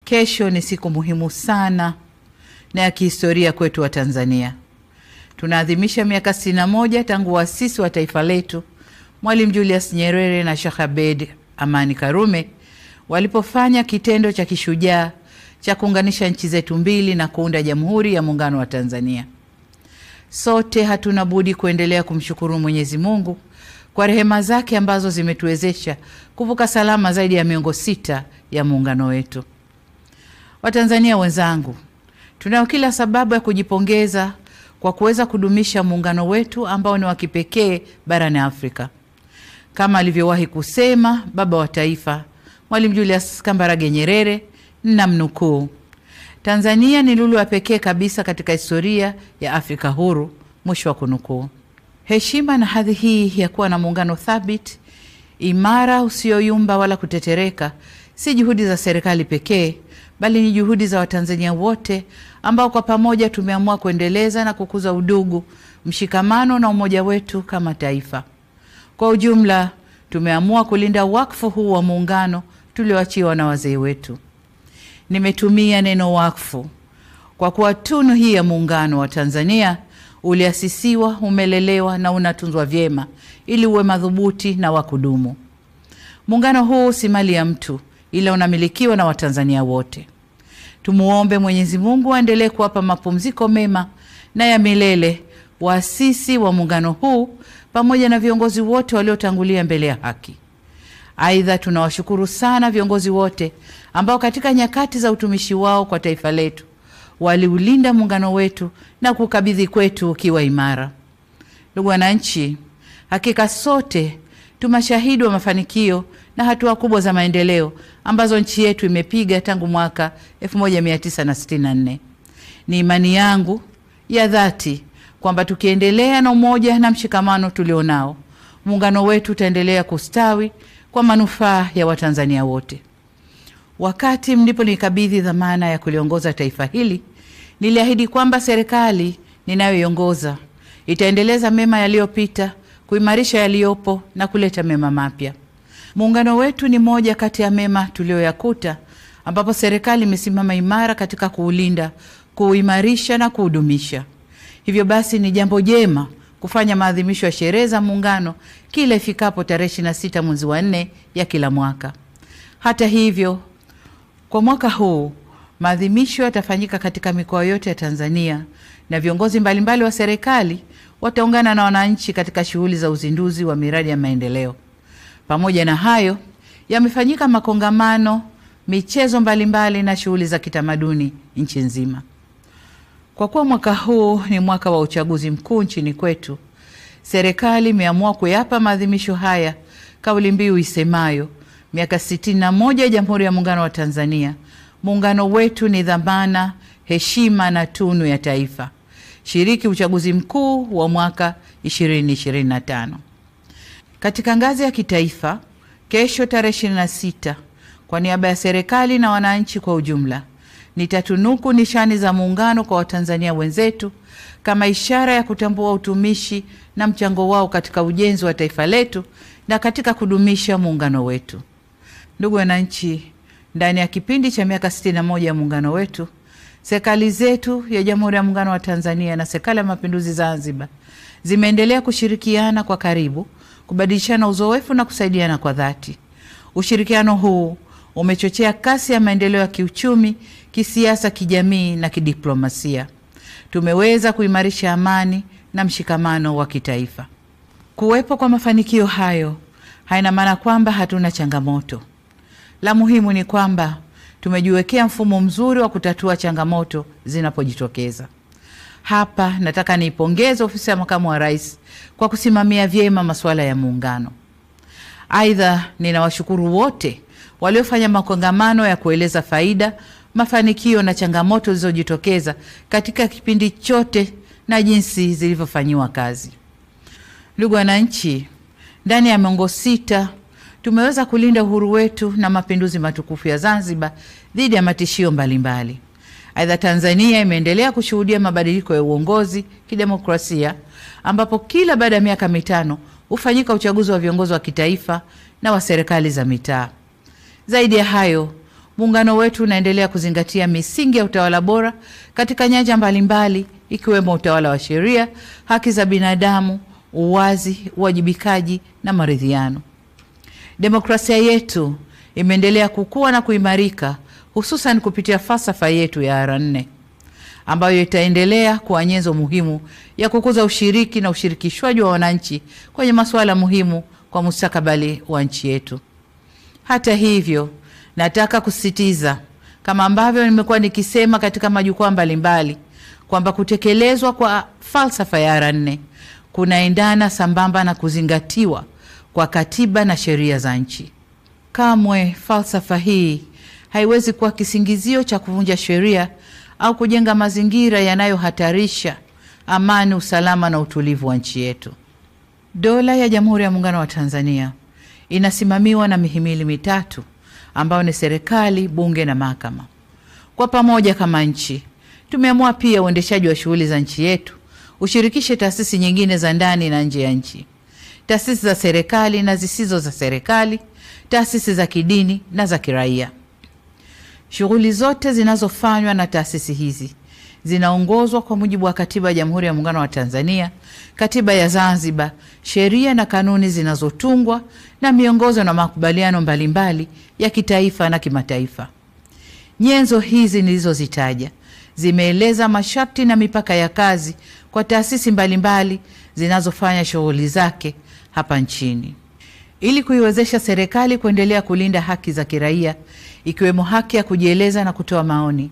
Kesho ni siku muhimu sana na ya kihistoria kwetu wa Tanzania. Tunaadhimisha miaka 61 tangu waasisi wa taifa letu, Mwalimu Julius Nyerere na Sheikh Abeid Amani Karume, walipofanya kitendo cha kishujaa cha kuunganisha nchi zetu mbili na kuunda Jamhuri ya Muungano wa Tanzania. Sote hatuna budi kuendelea kumshukuru Mwenyezi Mungu kwa rehema zake ambazo zimetuwezesha kuvuka salama zaidi ya miongo 6 ya muungano wetu. Watanzania wenzangu, tunao kila sababu ya kujipongeza kwa kuweza kudumisha muungano wetu ambao ni wa kipekee barani Afrika. Kama alivyowahi kusema baba wa taifa Mwalimu Julius Kambarage Nyerere, namnukuu, Tanzania ni lulu ya pekee kabisa katika historia ya Afrika huru, mwisho wa kunukuu. Heshima na hadhi hii ya kuwa na muungano thabiti, imara, usioyumba wala kutetereka, si juhudi za serikali pekee, bali ni juhudi za Watanzania wote ambao kwa pamoja tumeamua kuendeleza na kukuza udugu, mshikamano na umoja wetu kama taifa. Kwa ujumla, tumeamua kulinda wakfu huu wa muungano tulioachiwa na wazee wetu. Nimetumia neno wakfu kwa kuwa tunu hii ya muungano wa Tanzania uliasisiwa, umelelewa na unatunzwa vyema ili uwe madhubuti na wa kudumu. Muungano huu si mali ya mtu, ila unamilikiwa na Watanzania wote. Tumuombe Mwenyezi Mungu aendelee kuwapa mapumziko mema na ya milele waasisi wa muungano huu pamoja na viongozi wote waliotangulia mbele ya haki. Aidha, tunawashukuru sana viongozi wote ambao katika nyakati za utumishi wao kwa taifa letu waliulinda muungano wetu na kukabidhi kwetu ukiwa imara. Ndugu wananchi, hakika sote tumashahidi wa mafanikio na hatua kubwa za maendeleo ambazo nchi yetu imepiga tangu mwaka 1964. Ni imani yangu ya dhati kwamba tukiendelea na umoja na mshikamano tulionao, muungano wetu utaendelea kustawi kwa manufaa ya Watanzania wote. Wakati mlipo nikabidhi dhamana ya kuliongoza taifa hili, niliahidi kwamba serikali ninayoiongoza itaendeleza mema yaliyopita, kuimarisha yaliyopo na kuleta mema mapya. Muungano wetu ni moja kati ya mema tulioyakuta, ambapo serikali imesimama imara katika kuulinda, kuimarisha na kuhudumisha. Hivyo basi ni jambo jema kufanya maadhimisho ya sherehe za muungano kila ifikapo tarehe 26 mwezi wa 4 ya kila mwaka. Hata hivyo, kwa mwaka huu maadhimisho yatafanyika katika mikoa yote ya Tanzania na viongozi mbalimbali wa serikali wataungana na wananchi katika shughuli za uzinduzi wa miradi ya maendeleo. Pamoja na hayo, yamefanyika makongamano, michezo mbalimbali na shughuli za kitamaduni nchi nzima. Kwa kuwa mwaka huu ni mwaka wa uchaguzi mkuu nchini kwetu, serikali imeamua kuyapa maadhimisho haya kauli mbiu isemayo miaka 61 ya Jamhuri ya Muungano wa Tanzania. Muungano wetu ni dhamana, heshima na tunu ya taifa. Shiriki uchaguzi mkuu wa mwaka 2025. Katika ngazi ya kitaifa, kesho tarehe 26, kwa niaba ya serikali na wananchi kwa ujumla, nitatunuku nishani za muungano kwa Watanzania wenzetu kama ishara ya kutambua utumishi na mchango wao katika ujenzi wa taifa letu na katika kudumisha muungano wetu. Ndugu wananchi, ndani ya kipindi cha miaka 61 ya muungano wetu, serikali zetu ya Jamhuri ya Muungano wa Tanzania na Serikali ya Mapinduzi Zanzibar zimeendelea kushirikiana kwa karibu, kubadilishana uzoefu na kusaidiana kwa dhati. Ushirikiano huu umechochea kasi ya maendeleo ya kiuchumi, kisiasa, kijamii na kidiplomasia. Tumeweza kuimarisha amani na mshikamano wa kitaifa. Kuwepo kwa mafanikio hayo haina maana kwamba hatuna changamoto. La muhimu ni kwamba tumejiwekea mfumo mzuri wa kutatua changamoto zinapojitokeza. Hapa nataka niipongeze ofisi ya Makamu wa Rais kwa kusimamia vyema masuala ya muungano. Aidha, ninawashukuru wote waliofanya makongamano ya kueleza faida, mafanikio na changamoto zilizojitokeza katika kipindi chote na jinsi zilivyofanyiwa kazi. Ndugu wananchi, ndani ya miongo 6 tumeweza kulinda uhuru wetu na mapinduzi matukufu ya Zanzibar dhidi ya matishio mbalimbali. Aidha, Tanzania imeendelea kushuhudia mabadiliko ya uongozi kidemokrasia, ambapo kila baada ya miaka 5 hufanyika uchaguzi wa viongozi wa kitaifa na wa serikali za mitaa. Zaidi ya hayo, muungano wetu unaendelea kuzingatia misingi ya utawala bora katika nyanja mbalimbali ikiwemo utawala wa sheria, haki za binadamu, uwazi, uwajibikaji na maridhiano. Demokrasia yetu imeendelea kukua na kuimarika, hususan kupitia falsafa yetu ya R4 ambayo itaendelea kuwa nyenzo muhimu ya kukuza ushiriki na ushirikishwaji wa wananchi kwenye masuala muhimu kwa mustakabali wa nchi yetu. Hata hivyo, nataka kusisitiza kama ambavyo nimekuwa nikisema katika majukwaa mbalimbali kwamba kutekelezwa kwa falsafa ya R4 kunaendana sambamba na kuzingatiwa kwa katiba na sheria za nchi. Kamwe falsafa hii haiwezi kuwa kisingizio cha kuvunja sheria au kujenga mazingira yanayohatarisha amani, usalama na utulivu wa nchi yetu. Dola ya Jamhuri ya Muungano wa Tanzania inasimamiwa na mihimili mitatu ambayo ni serikali, bunge na mahakama. Kwa pamoja kama nchi, tumeamua pia uendeshaji wa shughuli za nchi yetu ushirikishe taasisi nyingine za ndani na nje ya nchi, taasisi za serikali na zisizo za serikali, taasisi za kidini na za kiraia. Shughuli zote zinazofanywa na taasisi hizi zinaongozwa kwa mujibu wa Katiba ya Jamhuri ya Muungano wa Tanzania, Katiba ya Zanzibar, sheria na kanuni zinazotungwa na miongozo na makubaliano mbalimbali ya kitaifa na kimataifa. Nyenzo hizi nilizozitaja zimeeleza masharti na mipaka ya kazi kwa taasisi mbalimbali zinazofanya shughuli zake hapa nchini. Ili kuiwezesha serikali kuendelea kulinda haki za kiraia ikiwemo haki ya kujieleza na kutoa maoni,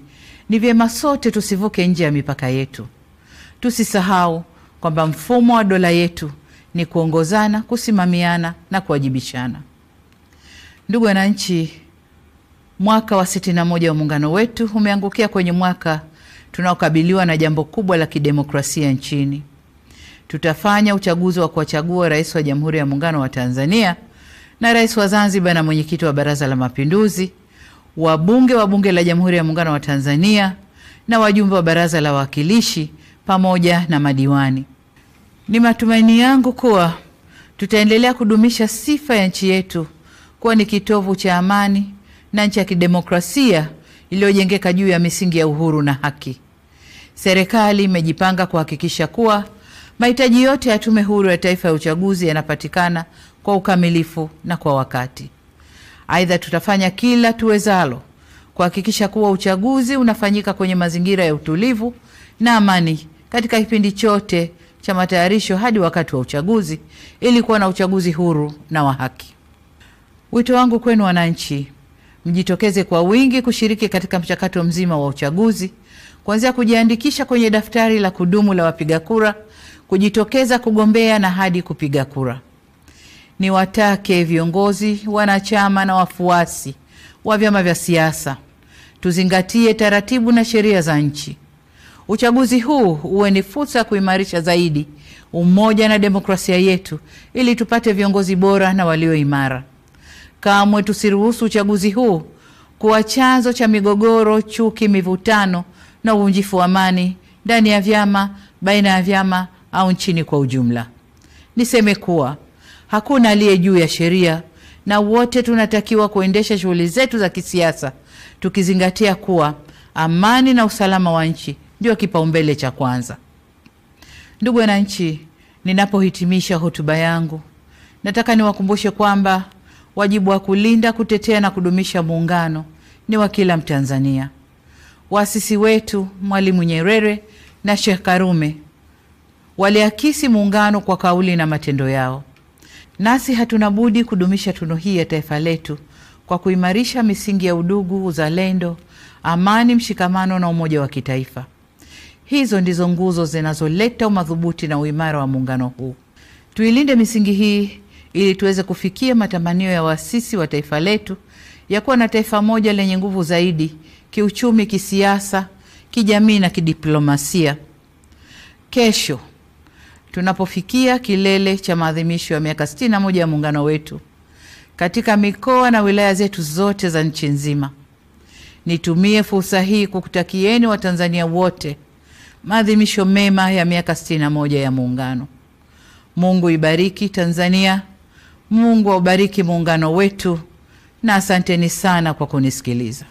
ni vyema sote tusivuke nje ya mipaka yetu. Tusisahau kwamba mfumo wa dola yetu ni kuongozana, kusimamiana na kuwajibishana. Ndugu wananchi, mwaka wa 61 wa muungano wetu umeangukia kwenye mwaka tunaokabiliwa na jambo kubwa la kidemokrasia nchini. Tutafanya uchaguzi wa kuwachagua rais wa Jamhuri ya Muungano wa Tanzania na rais wa Zanzibar na mwenyekiti wa Baraza la Mapinduzi, wabunge wa Bunge la Jamhuri ya Muungano wa Tanzania na wajumbe wa Baraza la Wawakilishi pamoja na madiwani. Ni matumaini yangu kuwa tutaendelea kudumisha sifa ya nchi yetu kuwa ni kitovu cha amani na nchi ya kidemokrasia iliyojengeka juu ya misingi ya uhuru na haki. Serikali imejipanga kuhakikisha kuwa mahitaji yote ya Tume Huru ya Taifa ya Uchaguzi yanapatikana kwa ukamilifu na kwa wakati. Aidha, tutafanya kila tuwezalo kuhakikisha kuwa uchaguzi unafanyika kwenye mazingira ya utulivu na amani katika kipindi chote cha matayarisho hadi wakati wa uchaguzi ili kuwa na uchaguzi huru na wa haki. Wito wangu kwenu wananchi, mjitokeze kwa wingi kushiriki katika mchakato mzima wa uchaguzi, kuanzia kujiandikisha kwenye daftari la kudumu la wapiga kura, kujitokeza kugombea na hadi kupiga kura. Niwatake viongozi, wanachama na wafuasi wa vyama vya siasa tuzingatie taratibu na sheria za nchi. Uchaguzi huu uwe ni fursa ya kuimarisha zaidi umoja na demokrasia yetu ili tupate viongozi bora na walio imara. Kamwe tusiruhusu uchaguzi huu kuwa chanzo cha migogoro, chuki, mivutano na uvunjifu wa amani ndani ya vyama, baina ya vyama au nchini kwa ujumla. Niseme kuwa hakuna aliye juu ya sheria na wote tunatakiwa kuendesha shughuli zetu za kisiasa tukizingatia kuwa amani na usalama wa nchi ndio kipaumbele cha kwanza. Ndugu wananchi, ninapohitimisha hotuba yangu, nataka niwakumbushe kwamba wajibu wa kulinda, kutetea na kudumisha muungano ni wa kila Mtanzania. Waasisi wetu Mwalimu Nyerere na Sheikh Karume waliakisi muungano kwa kauli na matendo yao. Nasi hatuna budi kudumisha tunu hii ya taifa letu kwa kuimarisha misingi ya udugu, uzalendo, amani, mshikamano na umoja wa kitaifa. Hizo ndizo nguzo zinazoleta umadhubuti na uimara wa muungano huu. Tuilinde misingi hii ili tuweze kufikia matamanio ya waasisi wa taifa letu ya kuwa na taifa moja lenye nguvu zaidi kiuchumi, kisiasa, kijamii na kidiplomasia. Kesho tunapofikia kilele cha maadhimisho ya miaka 61 ya muungano wetu katika mikoa na wilaya zetu zote za nchi nzima, nitumie fursa hii kukutakieni Watanzania wote maadhimisho mema ya miaka 61 ya muungano. Mungu ibariki Tanzania, Mungu aubariki muungano wetu, na asanteni sana kwa kunisikiliza.